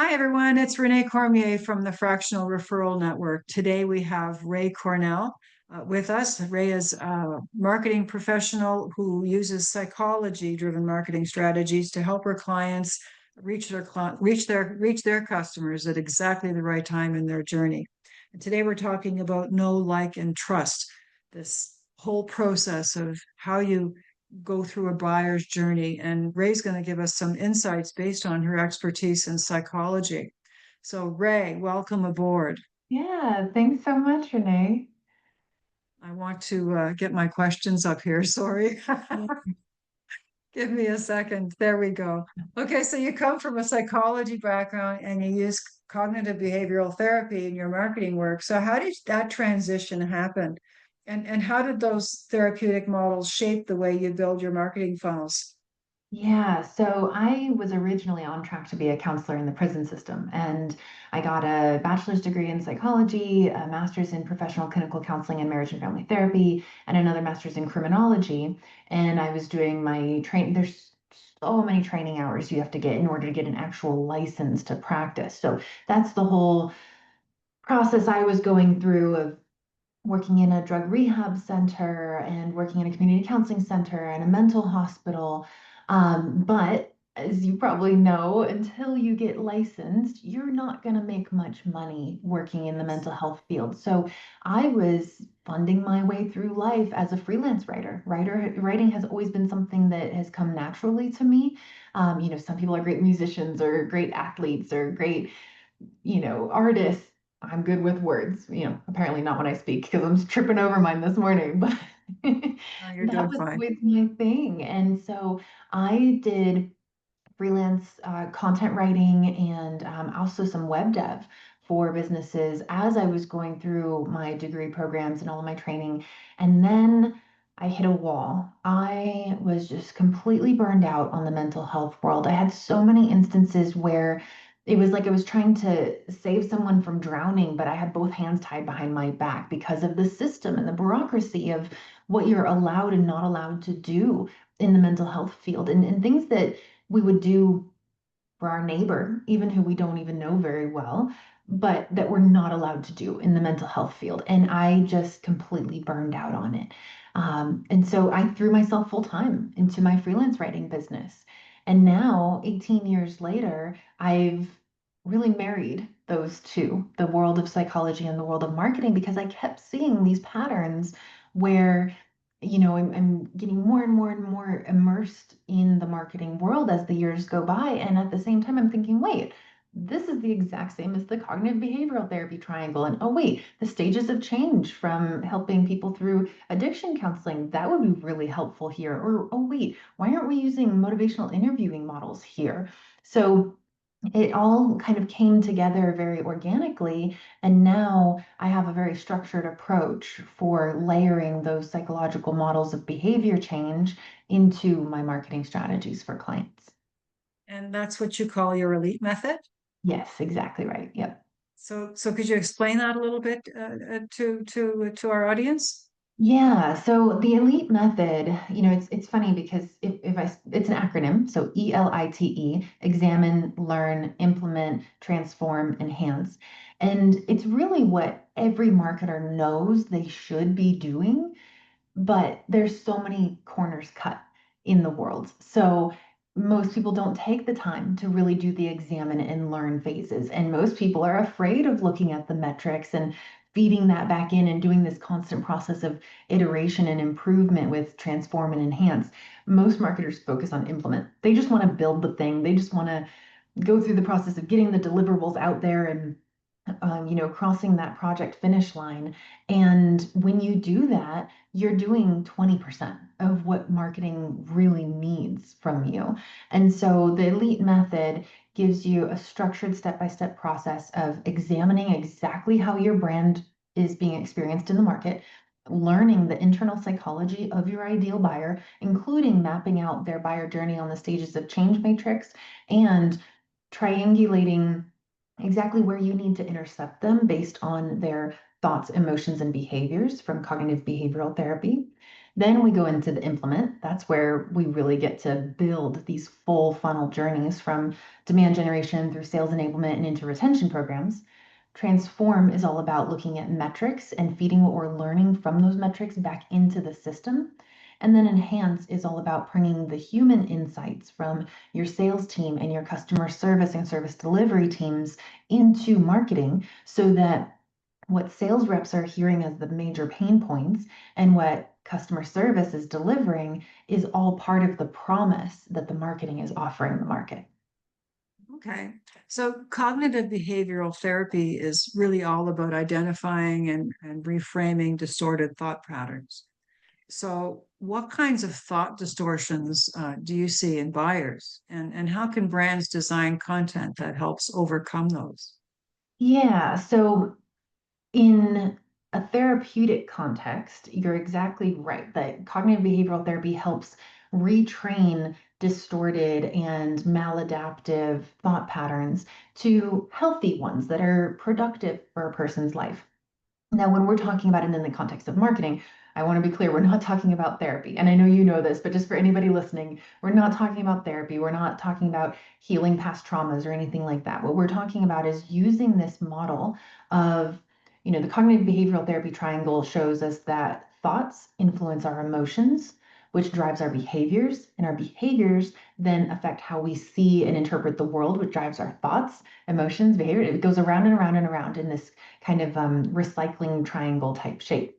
Hi, everyone. It's Renee Cormier from the Fractional Referral Network. Today we have Rai Cornell with us. Rai is a marketing professional who uses psychology-driven marketing strategies to help her clients reach their customers at exactly the right time in their journey. And today we're talking about know, like, and trust. This whole process of how you go through a buyer's journey. And Ray's going to give us some insights based on her expertise in psychology. So, Ray, welcome aboard. Yeah, thanks so much, Renee. I want to get my questions up here. Sorry. Yeah. Give me a second. There we go. Okay, so you come from a psychology background and you use cognitive behavioral therapy in your marketing work. So how did that transition happen? And how did those therapeutic models shape the way you build your marketing funnels? Yeah, so I was originally on track to be a counselor in the prison system, and I got a bachelor's degree in psychology, a master's in professional clinical counseling and marriage and family therapy, and another master's in criminology. And I was doing my train. There's so many training hours you have to get in order to get an actual license to practice. So that's the whole process I was going through of working in a drug rehab center and working in a community counseling center and a mental hospital. But as you probably know, until you get licensed, you're not going to make much money working in the Yes. mental health field. So I was funding my way through life as a freelance writer. Writing has always been something that has come naturally to me. Some people are great musicians or great athletes or great artists. I'm good with words, apparently not when I speak because I'm tripping over mine this morning, but No, you're that doing was fine. always my thing. And so I did freelance content writing and also some web dev for businesses as I was going through my degree programs and all of my training. And then I hit a wall. I was just completely burned out on the mental health world. I had so many instances where it was like I was trying to save someone from drowning, but I had both hands tied behind my back because of the system and the bureaucracy of what you're allowed and not allowed to do in the mental health field and things that we would do for our neighbor, even who we don't even know very well, but that we're not allowed to do in the mental health field. And I just completely burned out on it. And so I threw myself full time into my freelance writing business. And now, 18 years later, I've really married those two, the world of psychology and the world of marketing, because I kept seeing these patterns where I'm getting more and more and more immersed in the marketing world as the years go by. And at the same time, I'm thinking, wait, this is the exact same as the cognitive behavioral therapy triangle. And oh, wait, the stages of change from helping people through addiction counseling, that would be really helpful here. Or, oh, wait, why aren't we using motivational interviewing models here? So it all kind of came together very organically. And now I have a very structured approach for layering those psychological models of behavior change into my marketing strategies for clients. And that's what you call your elite method. Yes, exactly right. Yep. So could you explain that a little bit to our audience? Yeah, so the ELITE method, it's funny because it's an acronym, so ELITE, examine, learn, implement, transform, enhance. And it's really what every marketer knows they should be doing, but there's so many corners cut in the world. So most people don't take the time to really do the examine and learn phases. And most people are afraid of looking at the metrics and feeding that back in and doing this constant process of iteration and improvement with transform and enhance. Most marketers focus on implement. They just want to build the thing. They just want to go through the process of getting the deliverables out there and crossing that project finish line. And when you do that, you're doing 20% of what marketing really needs from you. And so the elite method gives you a structured step-by-step process of examining exactly how your brand is being experienced in the market, learning the internal psychology of your ideal buyer, including mapping out their buyer journey on the stages of change matrix and triangulating exactly where you need to intercept them based on their thoughts, emotions, and behaviors from cognitive behavioral therapy. Then we go into the implement. That's where we really get to build these full funnel journeys from demand generation through sales enablement and into retention programs. Transform is all about looking at metrics and feeding what we're learning from those metrics back into the system. And then enhance is all about bringing the human insights from your sales team and your customer service and service delivery teams into marketing so that what sales reps are hearing as the major pain points and what customer service is delivering is all part of the promise that the marketing is offering the market. Okay. So cognitive behavioral therapy is really all about identifying and reframing distorted thought patterns. So what kinds of thought distortions do you see in buyers? And how can brands design content that helps overcome those? Yeah, so in a therapeutic context, you're exactly right that cognitive behavioral therapy helps retrain distorted and maladaptive thought patterns to healthy ones that are productive for a person's life. Now, when we're talking about it in the context of marketing, I want to be clear, we're not talking about therapy. And I know you know this, but just for anybody listening, we're not talking about therapy. We're not talking about healing past traumas or anything like that. What we're talking about is using this model of, the cognitive behavioral therapy triangle shows us that thoughts influence our emotions, which drives our behaviors, and our behaviors then affect how we see and interpret the world, which drives our thoughts, emotions, behavior. It goes around and around and around in this kind of recycling triangle type shape.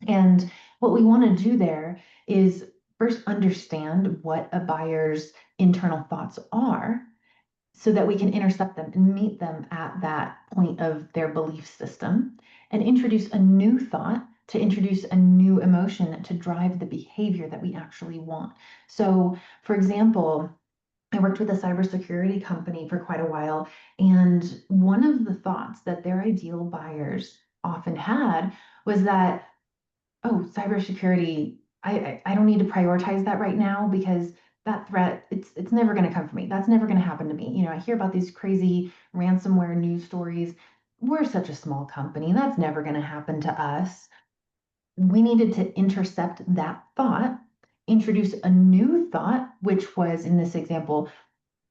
And what we want to do there is first understand what a buyer's internal thoughts are so that we can intercept them and meet them at that point of their belief system and introduce a new thought to introduce a new emotion to drive the behavior that we actually want. So, for example, I worked with a cybersecurity company for quite a while, and one of the thoughts that their ideal buyers often had was that, oh, cybersecurity, I don't need to prioritize that right now because that threat, it's never going to come for me. That's never going to happen to me. I hear about these crazy ransomware news stories. We're such a small company. That's never going to happen to us. We needed to intercept that thought, introduce a new thought, which was in this example,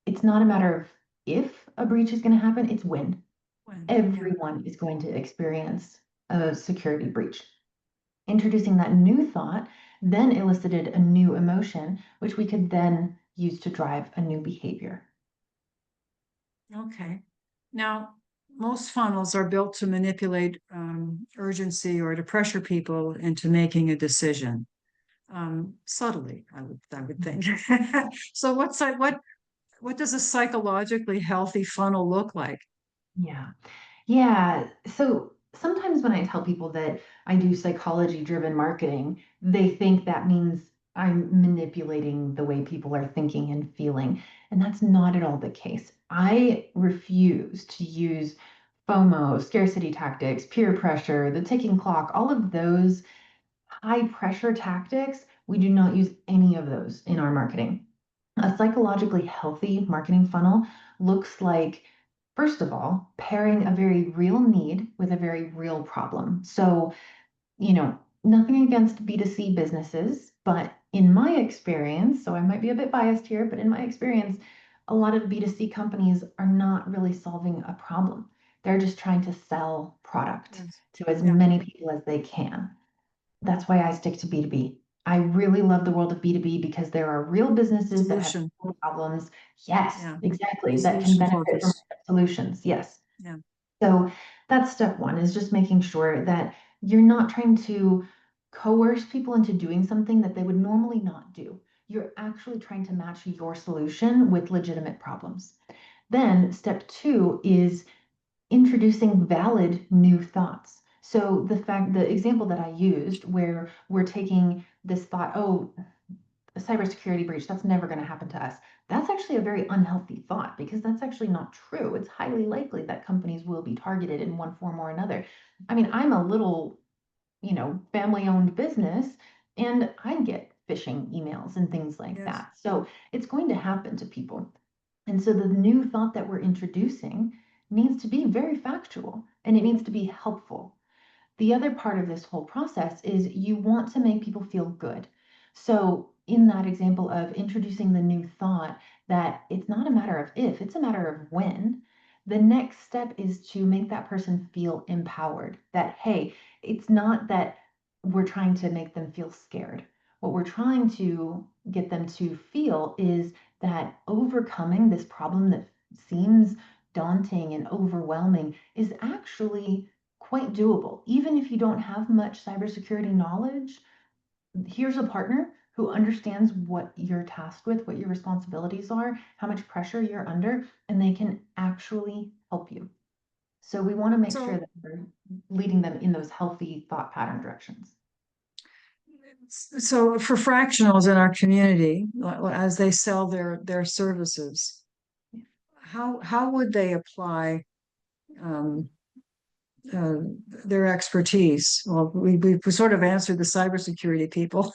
it's not a matter of if a breach is going to happen, it's when. When, yeah. Everyone is going to experience a security breach. Introducing that new thought then elicited a new emotion, which we could then use to drive a new behavior. Okay. Now, most funnels are built to manipulate urgency or to pressure people into making a decision subtly. I would think. So, what does a psychologically healthy funnel look like? Yeah. Yeah. So sometimes when I tell people that I do psychology driven marketing, they think that means I'm manipulating the way people are thinking and feeling. And that's not at all the case. I refuse to use FOMO, scarcity tactics, peer pressure, the ticking clock, all of those high pressure tactics. We do not use any of those in our marketing. A psychologically healthy marketing funnel looks like, first of all, pairing a very real need with a very real problem. So, nothing against B2C businesses, but in my experience, so I might be a bit biased here, but in my experience, a lot of B2C companies are not really solving a problem. They're just trying to sell product Yes. to as Yeah. many people as they can. That's why I stick to B2B. I really love the world of B2B because there are real businesses that have Solution. real problems. Yes, Yeah. exactly. That can Solution benefit from focus. solutions. Yes. Yeah. So that's step one is just making sure that you're not trying to coerce people into doing something that they would normally not do. You're actually trying to match your solution with legitimate problems. Then step two is introducing valid new thoughts. So the example that I used where we're taking this thought, oh, a cybersecurity breach, that's never going to happen to us. That's actually a very unhealthy thought because that's actually not true. It's highly likely that companies will be targeted in one form or another. I mean, I'm a little, family owned business and I get phishing emails and things like Yes. that. So it's going to happen to people. And so the new thought that we're introducing needs to be very factual and it needs to be helpful. The other part of this whole process is you want to make people feel good. So, in that example of introducing the new thought that it's not a matter of if, it's a matter of when, the next step is to make that person feel empowered. That, hey, it's not that we're trying to make them feel scared. What we're trying to get them to feel is that overcoming this problem that seems daunting and overwhelming is actually quite doable. Even if you don't have much cybersecurity knowledge, here's a partner who understands what you're tasked with, what your responsibilities are, how much pressure you're under, and they can actually help you. So we want to make sure So, that we're leading them in those healthy thought pattern directions. so for fractionals in our community, as they sell their services, how would they apply um, uh, their expertise? Well, we sort of answered the cybersecurity people,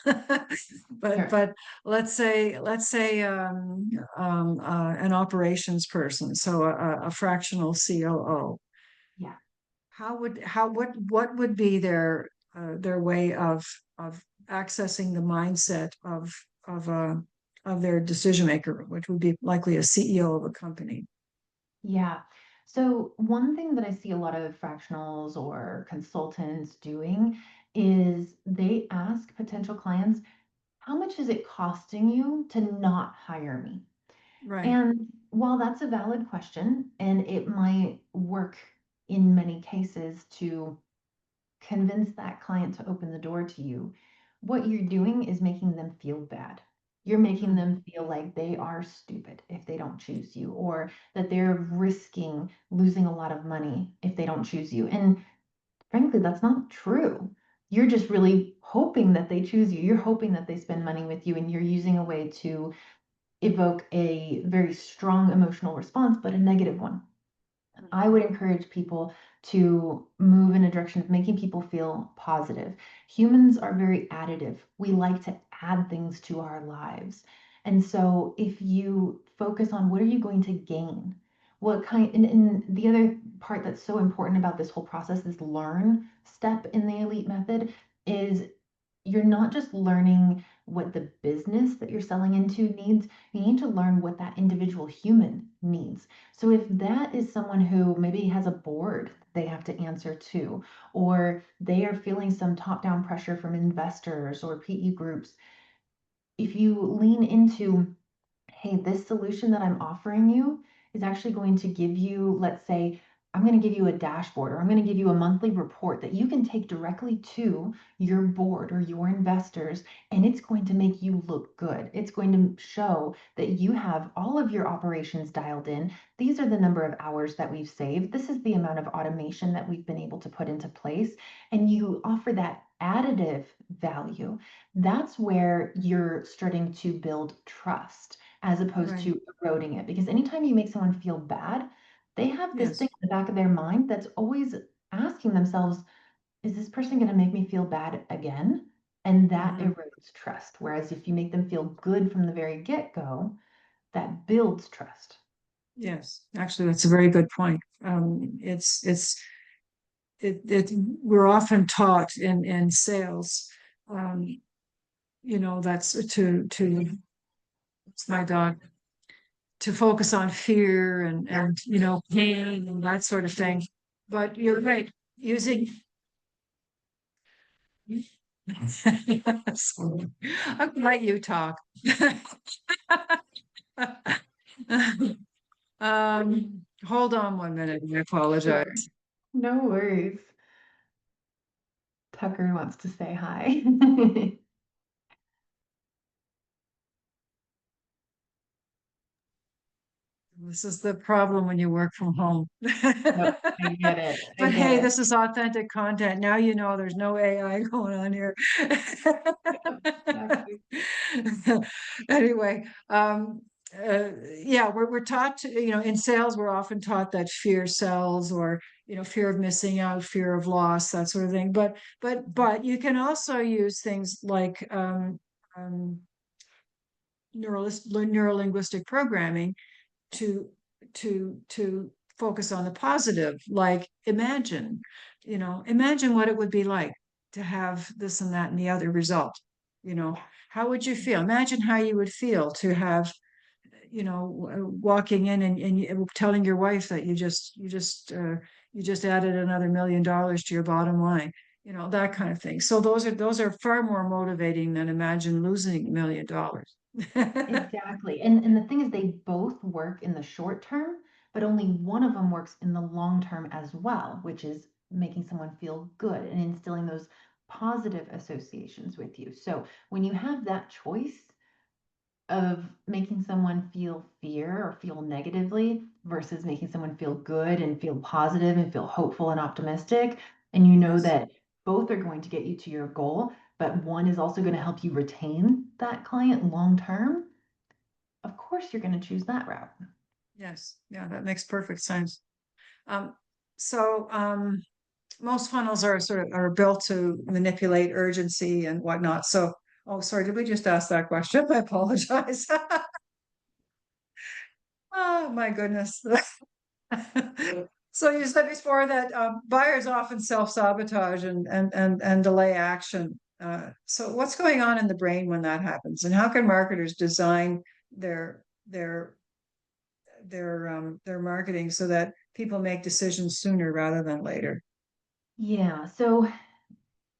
but Sure. let's say an operations person, so a fractional COO. Yeah. What would be their way of accessing the mindset of their decision maker, which would be likely a CEO of a company? Yeah. So one thing that I see a lot of fractionals or consultants doing is they ask potential clients, how much is it costing you to not hire me? Right. And while that's a valid question, and it might work in many cases to convince that client to open the door to you, what you're doing is making them feel bad. You're making Mm, them feel like they are stupid if they don't choose you, or that they're risking losing a lot of money if they don't choose you. And frankly, that's not true. You're just really hoping that they choose you. You're hoping that they spend money with you, and you're using a way to evoke a very strong emotional response, but a negative one. I would encourage people to move in a direction of making people feel positive. Humans are very additive. We like to add things to our lives. And so if you focus on what are you going to gain? What kind, and the other part that's so important about this whole process, this learn step in the elite method, is you're not just learning what the business that you're selling into needs, you need to learn what that individual human needs. So if that is someone who maybe has a board they have to answer to, or they are feeling some top down pressure from investors or PE groups, if you lean into, hey, this solution that I'm offering you is actually going to give you, let's say, I'm going to give you a dashboard, or I'm going to give you a monthly report that you can take directly to your board or your investors, and it's going to make you look good. It's going to show that you have all of your operations dialed in. These are the number of hours that we've saved. This is the amount of automation that we've been able to put into place. And you offer that additive value. That's where you're starting to build trust as opposed right. to eroding it. Because anytime you make someone feel bad, they have this thing Yes. in the back of their mind that's always asking themselves, is this person going to make me feel bad again? And that Hmm. erodes trust. Whereas if you make them feel good from the very get-go, that builds trust. Yes. Actually, that's a very good point. We're often taught in sales, um, that's to it's my dog, to focus on fear and pain and that sort of thing. But you're right, using I'll let you talk. Hold on 1 minute. I apologize. Sure. No worries. Tucker wants to say hi. This is the problem when you work from home. Nope, I get it. I But get hey, it. this is authentic content. Now you know there's no AI going on here. Yep, exactly. Anyway, yeah, we're taught to, in sales, we're often taught that fear sells, or fear of missing out, fear of loss, that sort of thing. But you can also use things like neurolinguistic programming to to focus on the positive, like imagine. imagine what it would be like to have this and that and the other result. How would you feel? Imagine how you would feel to have, walking in and telling your wife that you just added another $1 million to your bottom line, that kind of thing. So those are far more motivating than imagine losing $1 million. Exactly. And the thing is, they both work in the short term, but only one of them works in the long term as well, which is making someone feel good and instilling those positive associations with you. So when you have that choice of making someone feel fear or feel negatively versus making someone feel good and feel positive and feel hopeful and optimistic, and you know Yes, that both are going to get you to your goal, but one is also going to help you retain that client long term, of course you're going to choose that route. yes, yeah, that makes perfect sense. So most funnels are built to manipulate urgency and whatnot. So, oh, sorry, did we just ask that question? I apologize. Oh my goodness. So you said before that buyers often self-sabotage and delay action. So what's going on in the brain when that happens, and how can marketers design their their their marketing so that people make decisions sooner rather than later? Yeah, so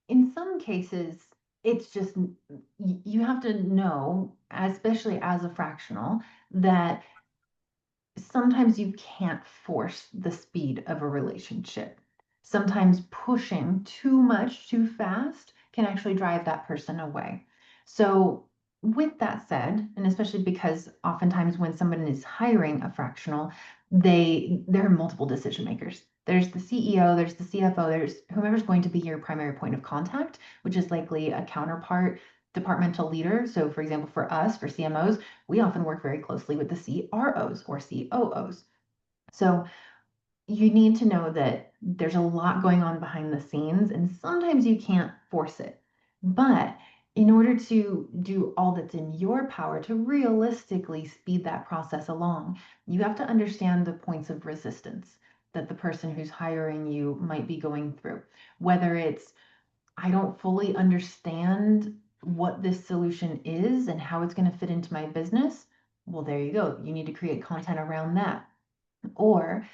in some cases, it's just you have to know, especially as a fractional, that sometimes you can't force the speed of a relationship. Sometimes pushing too much too fast can actually drive that person away. So, with that said, and especially because oftentimes when someone is hiring a fractional, there are multiple decision makers. There's the CEO, there's the CFO, there's whomever's going to be your primary point of contact, which is likely a counterpart departmental leader. So, for example, for us, for CMOs, we often work very closely with the CROs or COOs. So you need to know that there's a lot going on behind the scenes, and sometimes you can't force it. But in order to do all that's in your power to realistically speed that process along, you have to understand the points of resistance that the person who's hiring you might be going through. Whether it's I don't fully understand what this solution is and how it's going to fit into my business. Well, there you go. You need to create content around that. Or,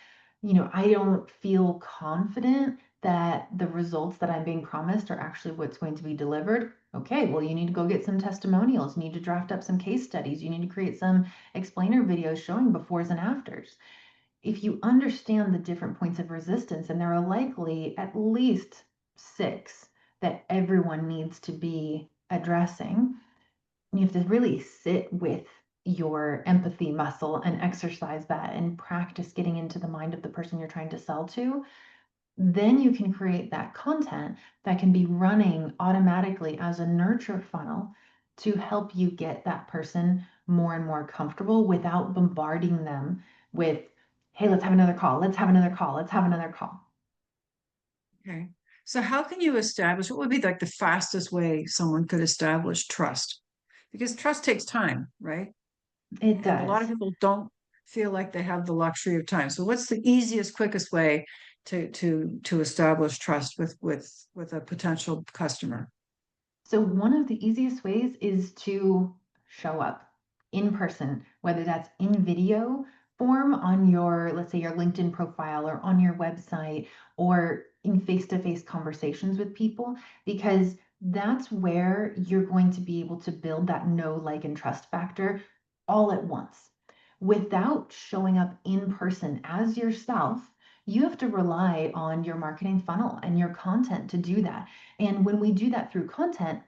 I don't feel confident that the results that I'm being promised are actually what's going to be delivered. Okay, well, you need to go get some testimonials. You need to draft up some case studies. You need to create some explainer videos showing befores and afters. If you understand the different points of resistance, and there are likely at least six that everyone needs to be addressing, you have to really sit with your empathy muscle and exercise that and practice getting into the mind of the person you're trying to sell to. Then you can create that content that can be running automatically as a nurture funnel to help you get that person more and more comfortable without bombarding them with, hey, let's have another call, let's have another call, let's have another call. Okay. So how can you establish what would be like the fastest way someone could establish trust? Because trust takes time, right? It And a lot of does. people don't feel like they have the luxury of time. So what's the easiest, quickest way to establish trust with a potential customer? So, one of the easiest ways is to show up in person, whether that's in video form on your, let's say, your LinkedIn profile or on your website or in face to face conversations with people, because that's where you're going to be able to build that know, like, and trust factor all at once. Without showing up in person as yourself, you have to rely on your marketing funnel and your content to do that. And when we do that through content,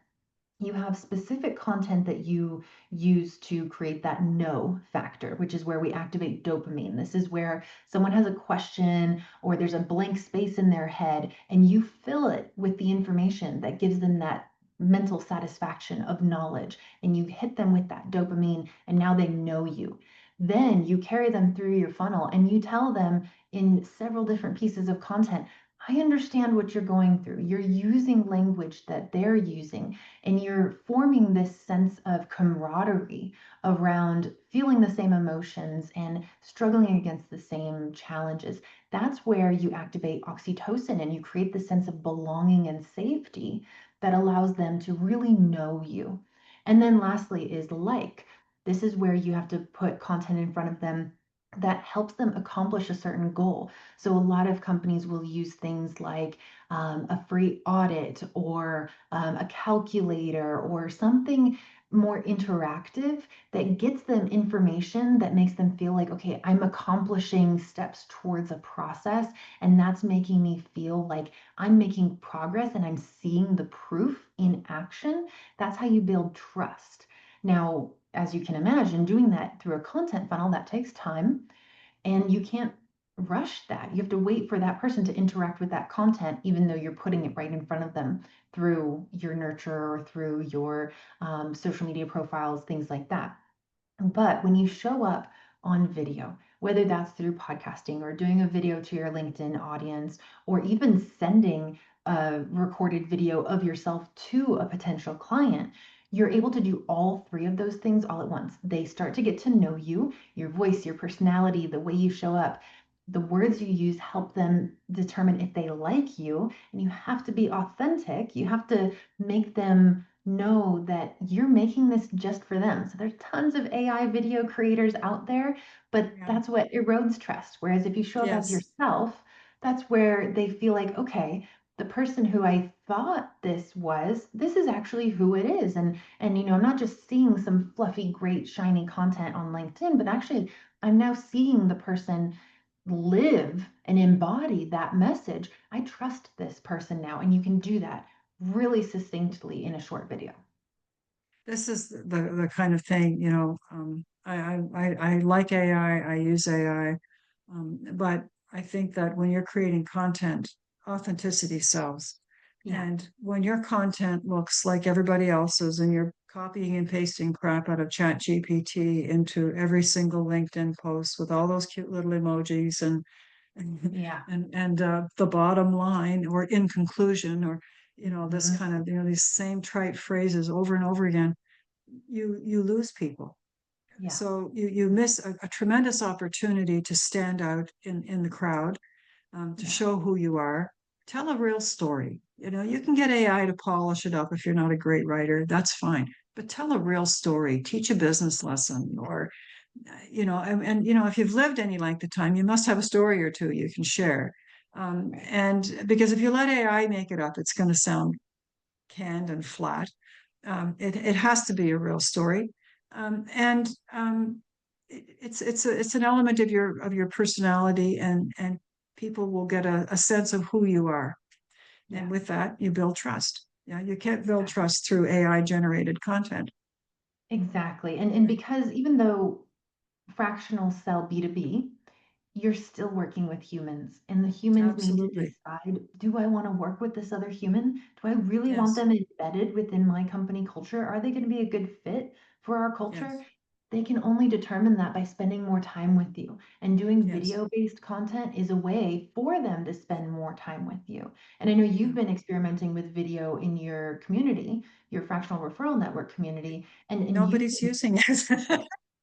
you have specific content that you use to create that no factor, which is where we activate dopamine. This is where someone has a question or there's a blank space in their head, and you fill it with the information that gives them that mental satisfaction of knowledge. And you hit them with that dopamine, and now they know you. Then you carry them through your funnel and you tell them in several different pieces of content, I understand what you're going through. You're using language that they're using, and you're forming this sense of camaraderie around feeling the same emotions and struggling against the same challenges. That's where you activate oxytocin and you create the sense of belonging and safety that allows them to really know you. And then lastly is like. This is where you have to put content in front of them that helps them accomplish a certain goal. So a lot of companies will use things like a free audit or a calculator or something more interactive that gets them information that makes them feel like, okay, I'm accomplishing steps towards a process, and that's making me feel like I'm making progress and I'm seeing the proof in action. That's how you build trust. Now, as you can imagine, doing that through a content funnel, that takes time, and you can't rush that. You have to wait for that person to interact with that content, even though you're putting it right in front of them through your nurture or through your social media profiles, things like that. But when you show up on video, whether that's through podcasting or doing a video to your LinkedIn audience, or even sending a recorded video of yourself to a potential client, you're able to do all three of those things all at once. They start to get to know you, your voice, your personality, the way you show up. The words you use help them determine if they like you, and you have to be authentic. You have to make them know that you're making this just for them. So there's tons of AI video creators out there, but Yeah. that's what erodes trust. Whereas if you show up as Yes. yourself, that's where they feel like, okay, the person who I thought this was, this is actually who it is. And I'm not just seeing some fluffy, great, shiny content on LinkedIn, but actually I'm now seeing the person live and embody that message. I trust this person now, and you can do that really succinctly in a short video. This is the kind of thing, I like AI, I use AI, but I think that when you're creating content, authenticity sells. Yeah. And when your content looks like everybody else's and you're copying and pasting crap out of Chat GPT into every single LinkedIn post with all those cute little emojis Yeah. and the bottom line or in conclusion or this Mhm. kind of these same trite phrases over and over again, you lose people. Yeah. So you miss a tremendous opportunity to stand out in the crowd, to Yeah. show who you are. Tell a real story. You can get AI to polish it up if you're not a great writer. That's fine. But tell a real story. Teach a business lesson, or if you've lived any length of time, you must have a story or two you can share. Right. And because if you let AI make it up, it's going to sound canned and flat. It has to be a real story, and it's an element of your personality, and people will get a sense of who you are, and Yeah. with that you build trust. Yeah, you can't build Exactly. trust through AI generated content. Exactly. And because even though fractional sell B2B, you're still working with humans, and the humans need to Absolutely. decide, do I want to work with this other human? Do I really want Yes. them embedded within my company culture? Are they going to be a good fit for our culture? Yes. They can only determine that by spending more time with you. And doing Yes. video-based content is a way for them to spend more time with you. And I know Yeah. you've been experimenting with video in your community, your fractional referral network community, and you've Nobody's using it.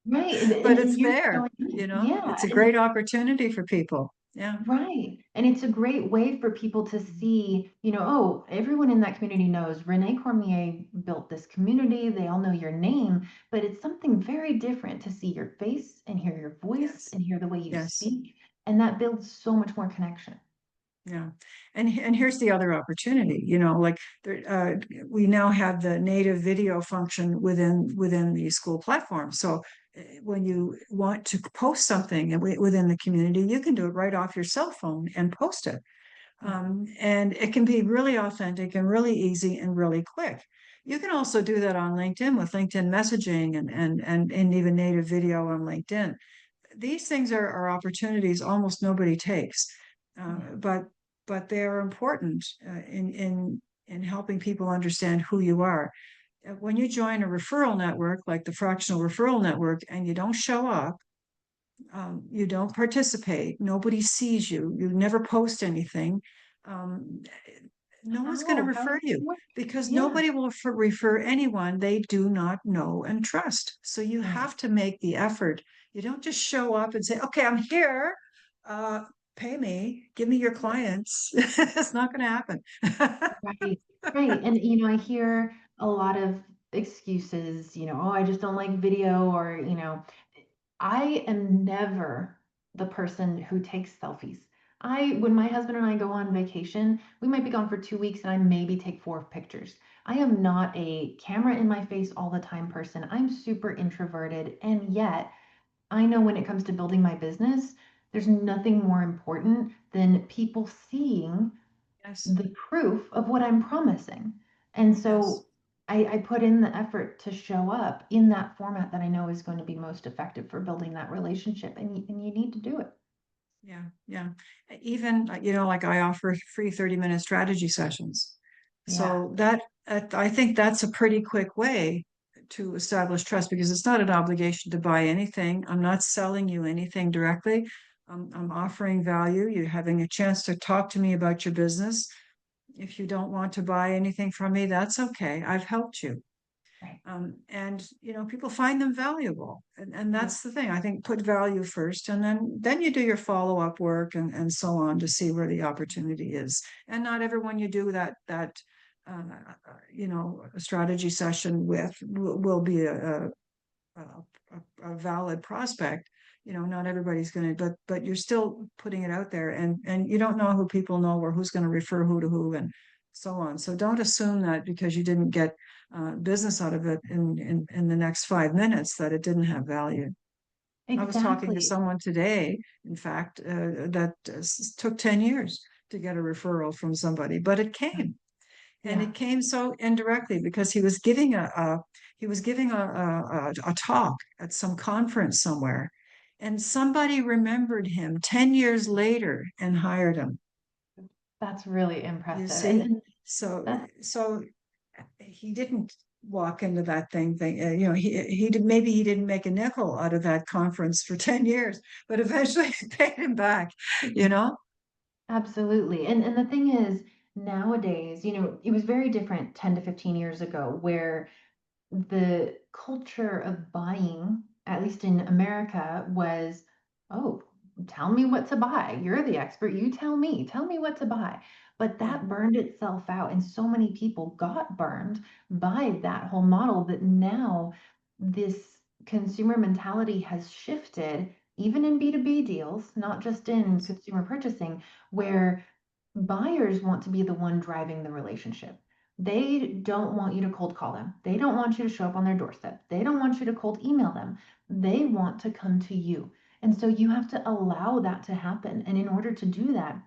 right, and, But and it's you're there. showing me, It's yeah, a and great opportunity for people. Yeah. right. And it's a great way for people to see, oh, everyone in that community knows Renee Cormier built this community. They all know your name, but it's something very different to see your face and hear your voice Yes. and hear the way you Yes. speak. And that builds so much more connection. Yeah. And here's the other opportunity, like there, we now have the native video function within the school platform. So when you want to post something within the community, you can do it right off your cell phone and post it. Yeah. And it can be really authentic and really easy and really quick. You can also do that on LinkedIn with LinkedIn messaging and even native video on LinkedIn. These things are opportunities almost nobody takes, Yeah. but they are important in helping people understand who you are. When you join a referral network like the Fractional Referral Network and you don't show up, you don't participate, nobody sees you, you never post anything. um, no one's going to How refer does it you work? because Yeah, nobody will refer anyone they do not know and trust. So you right, have to make the effort. You don't just show up and say, okay, I'm here. Uh, Pay me, give me your right, clients. It's not going to happen. right, right. And I hear a lot of excuses, oh, I just don't like video, or I am never the person who takes selfies. When my husband and I go on vacation, we might be gone for 2 weeks and I maybe take 4 pictures. I am not a camera in my face all the time person. I'm super introverted. And yet, I know when it comes to building my business, there's nothing more important than people seeing Yes, the proof of what I'm promising. And yes. so I put in the effort to show up in that format that I know is going to be most effective for building that relationship. And you need to do it. Yeah, yeah. Even, like I offer free 30-minute strategy sessions. Yeah, So I think that's a pretty quick way to establish trust because it's not an obligation to buy anything. I'm not selling you anything directly. I'm offering value. You're having a chance to talk to me about your business. If you don't want to buy anything from me, that's okay. I've helped you. right. And people find them valuable, and Yeah, that's the thing. I think put value first, and then you do your follow-up work and so on to see where the opportunity is. And not everyone you do that a strategy session with will be a valid prospect. Not everybody's going to, but you're still putting it out there, and you don't know who people know or who's going to refer who to who and so on. So don't assume that because you didn't get business out of it in the next 5 minutes that it didn't have value. I was talking to exactly. someone today, in fact, that took 10 years to get a referral from somebody, but it came. And Yeah, it came so indirectly because he was giving a talk at some conference somewhere, and somebody remembered him 10 years later and hired him. that's really You impressive. And, see? and So that's so he didn't walk into that thing. He did, maybe he didn't make a nickel out of that conference for 10 years, but eventually it paid him back, you know? absolutely. And the thing is, nowadays, it was very different 10 to 15 years ago, where the culture of buying, at least in America, was, oh, tell me what to buy. You're the expert. You tell me what to buy. But Yeah. that burned itself out, and so many people got burned by that whole model that now this consumer mentality has shifted, even in B2B deals, not just in Yes. consumer purchasing, where buyers want to be the one driving the relationship. They don't want you to cold call them. They don't want you to show up on their doorstep. They don't want you to cold email them. They want to come to you. And so you have to allow that to happen. And in order to do that,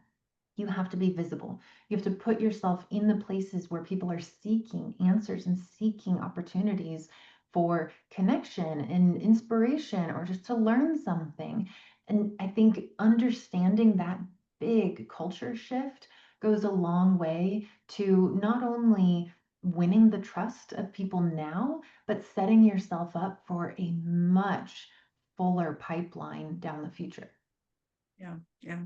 you have to be visible. You have to put yourself in the places where people are seeking answers and seeking opportunities for connection and inspiration, or just to learn something. And I think understanding that big culture shift goes a long way to not only winning the trust of people now, but setting yourself up for a much fuller pipeline down the future. Yeah, yeah.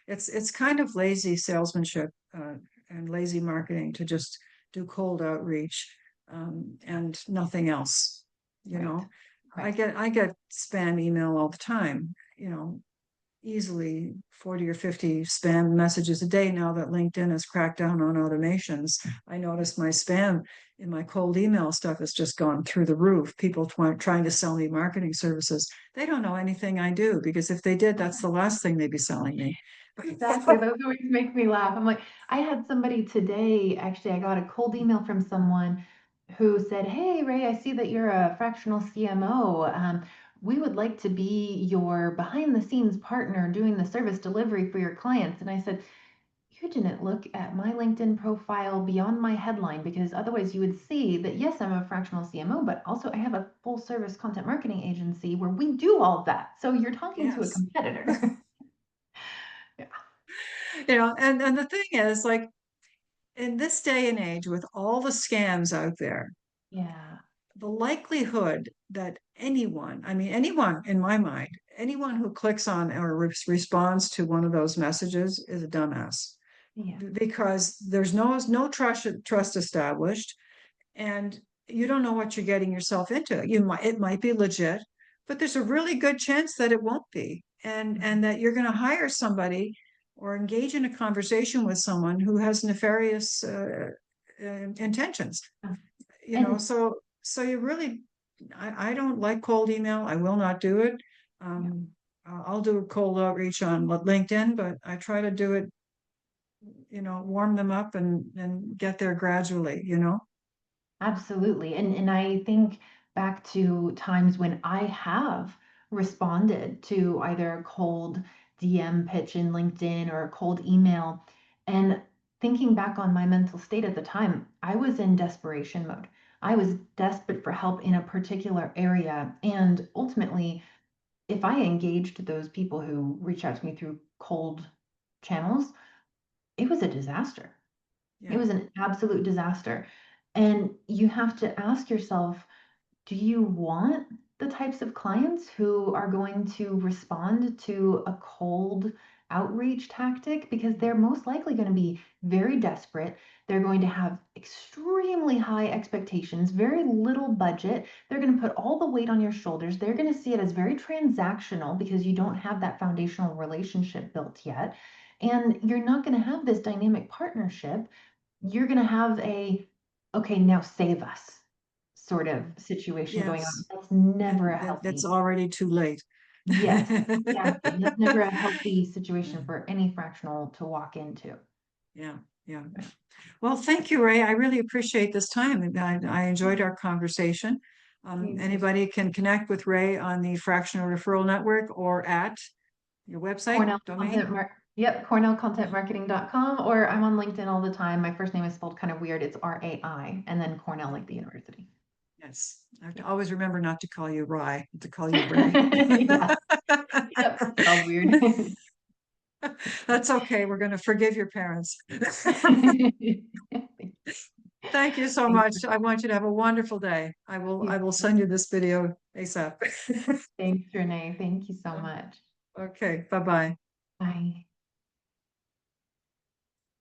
It's kind of lazy salesmanship and lazy marketing to just do cold outreach and nothing else. You Right. know, Right. I get spam email all the time. Easily 40 or 50 spam messages a day now that LinkedIn has cracked down on automations. I noticed my spam in my cold email stuff has just gone through the roof. People trying to sell me marketing services. They don't know anything I do because if they did, that's the last thing they'd be selling me. Exactly. Those always make me laugh. I'm like, I had somebody today, actually, I got a cold email from someone who said, "Hey, Ray, I see that you're a fractional CMO. We would like to be your behind the scenes partner doing the service delivery for your clients." And I said, "You didn't look at my LinkedIn profile beyond my headline, because otherwise you would see that, yes, I'm a fractional CMO, but also I have a full service content marketing agency where we do all of that. So you're talking to a Yes. competitor." Yeah. And the thing is, like, in this day and age, with all the scams out there, Yeah. the likelihood that anyone in my mind, anyone who clicks on or responds to one of those messages is a dumbass Yeah. because there's no trust established, and you don't know what you're getting yourself into. It might be legit, but there's a really good chance that it won't be, Mhm. and that you're going to hire somebody or engage in a conversation with someone who has nefarious intentions. And So you really, I don't like cold email. I will not do it. yeah. um I'll do a cold outreach on LinkedIn, but I try to do it, warm them up and get there gradually. Absolutely. And I think back to times when I have responded to either a cold DM pitch in LinkedIn or a cold email. And thinking back on my mental state at the time, I was in desperation mode. I was desperate for help in a particular area. And ultimately, if I engaged those people who reach out to me through cold channels, it was a disaster. It Yeah. was an absolute disaster. And you have to ask yourself, do you want the types of clients who are going to respond to a cold outreach tactic? Because they're most likely going to be very desperate. They're going to have extremely high expectations, very little budget. They're going to put all the weight on your shoulders. They're going to see it as very transactional because you don't have that foundational relationship built yet. And you're not going to have this dynamic partnership. You're going to have a, okay, now save us sort of situation going on. Yes. That's never a And that's healthy, already too late. yes, exactly. That's never a healthy situation for any fractional to walk into. Yeah, yeah. Well, thank you, Ray. I really appreciate this time. And I enjoyed our conversation. Thank you. Anybody can connect with Ray on the Fractional Referral Network or at your website Cornell domain. Content Yep, cornellcontentmarketing.com, or I'm on LinkedIn all the time. My first name is spelled kind of weird. It's Rai, and then Cornell like the university. Yes. I have to always remember not to call you Rai, to call you Ray. Yeah, yep, spelled weird. That's okay. We're going to forgive your parents. Thank you so Thanks, much. I want you to have a wonderful day. I will you I will too. send you this video ASAP. Thanks, Renee. Thank you so much. Okay, bye-bye. Bye.